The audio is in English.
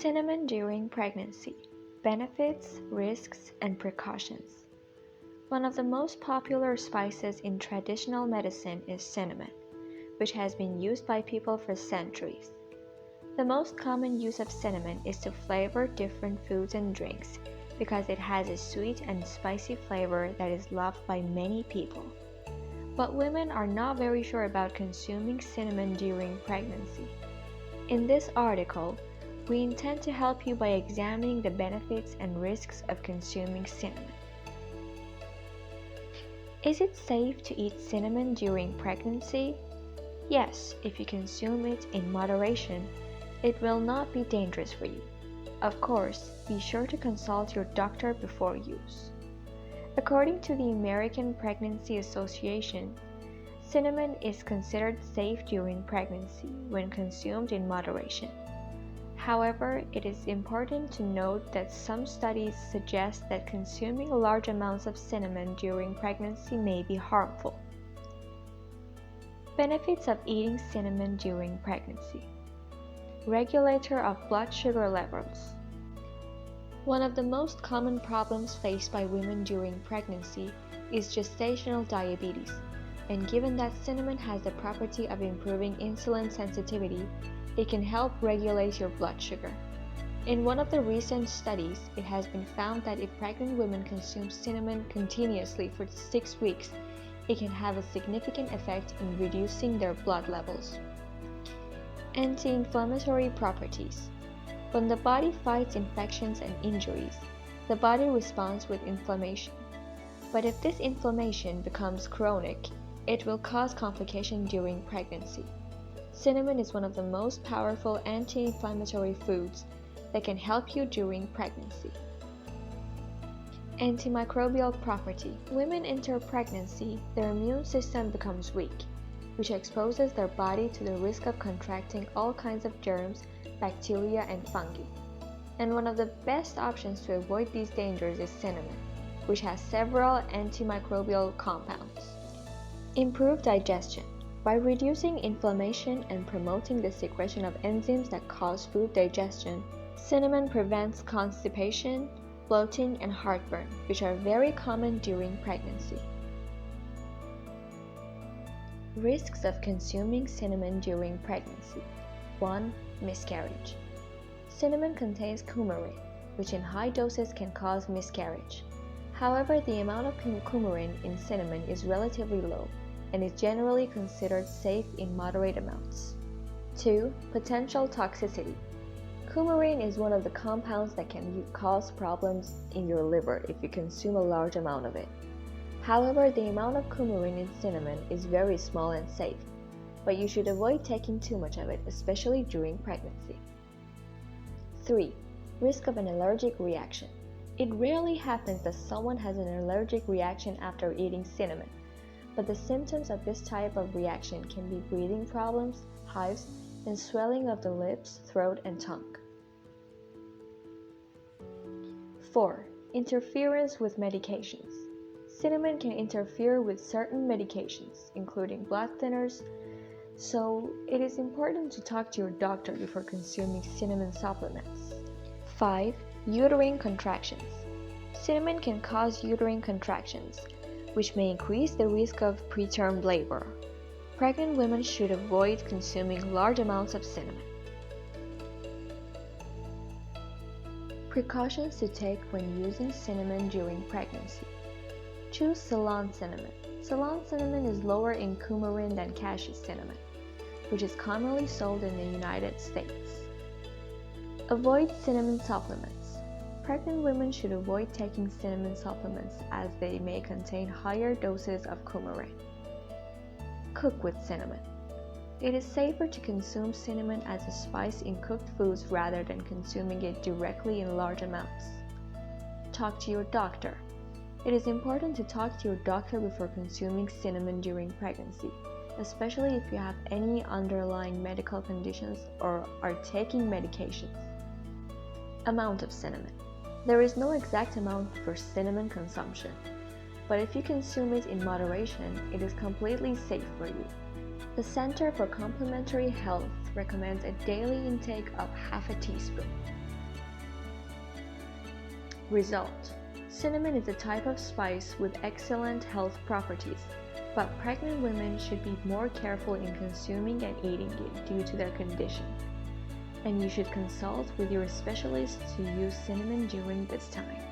Cinnamon during pregnancy: benefits, risks, and precautions. One of the most popular spices in traditional medicine is cinnamon, which has been used by people for centuries. The most common use of cinnamon is to flavor different foods and drinks because it has a sweet and spicy flavor that is loved by many people. But women are not very sure about consuming cinnamon during pregnancy. In this article, we intend to help you by examining the benefits and risks of consuming cinnamon. Is it safe to eat cinnamon during pregnancy? Yes, if you consume it in moderation, it will not be dangerous for you. Of course, be sure to consult your doctor before use. According to the American Pregnancy Association, cinnamon is considered safe during pregnancy when consumed in moderation. However, it is important to note that some studies suggest that consuming large amounts of cinnamon during pregnancy may be harmful. Benefits of eating cinnamon during pregnancy: regulator of blood sugar levels. One of the most common problems faced by women during pregnancy is gestational diabetes, and given that cinnamon has the property of improving insulin sensitivity, it can help regulate your blood sugar. In one of the recent studies, it has been found that if pregnant women consume cinnamon continuously for 6 weeks, it can have a significant effect in reducing their blood levels. Anti-inflammatory properties. When the body fights infections and injuries, the body responds with inflammation. But if this inflammation becomes chronic, it will cause complications during pregnancy. Cinnamon is one of the most powerful anti-inflammatory foods that can help you during pregnancy. Antimicrobial property. Women enter pregnancy, their immune system becomes weak, which exposes their body to the risk of contracting all kinds of germs, bacteria, and fungi. And one of the best options to avoid these dangers is cinnamon, which has several antimicrobial compounds. Improve digestion. By reducing inflammation and promoting the secretion of enzymes that cause food digestion, cinnamon prevents constipation, bloating, and heartburn, which are very common during pregnancy. Risks of consuming cinnamon during pregnancy. 1. Miscarriage. Cinnamon contains coumarin, which in high doses can cause miscarriage. However, the amount of coumarin in cinnamon is relatively low and is generally considered safe in moderate amounts. 2. Potential toxicity. Coumarin is one of the compounds that can cause problems in your liver if you consume a large amount of it. However, the amount of coumarin in cinnamon is very small and safe, but you should avoid taking too much of it, especially during pregnancy. 3. Risk of an allergic reaction. It rarely happens that someone has an allergic reaction after eating cinnamon, but the symptoms of this type of reaction can be breathing problems, hives, and swelling of the lips, throat, and tongue. 4. Interference with medications. Cinnamon can interfere with certain medications, including blood thinners, so it is important to talk to your doctor before consuming cinnamon supplements. 5. Uterine contractions. Cinnamon can cause uterine contractions, which may increase the risk of preterm labor. Pregnant women should avoid consuming large amounts of cinnamon. Precautions to take when using cinnamon during pregnancy. Choose Ceylon cinnamon. Ceylon cinnamon is lower in coumarin than cashew cinnamon, which is commonly sold in the United States. Avoid cinnamon supplements. Pregnant women should avoid taking cinnamon supplements as they may contain higher doses of coumarin. Cook with cinnamon. It is safer to consume cinnamon as a spice in cooked foods rather than consuming it directly in large amounts. Talk to your doctor. It is important to talk to your doctor before consuming cinnamon during pregnancy, especially if you have any underlying medical conditions or are taking medications. Amount of cinnamon. There is no exact amount for cinnamon consumption, but if you consume it in moderation, it is completely safe for you. The Center for Complementary Health recommends a daily intake of half a teaspoon. Result: cinnamon is a type of spice with excellent health properties, but pregnant women should be more careful in consuming and eating it due to their condition. And you should consult with your specialist to use cinnamon during this time.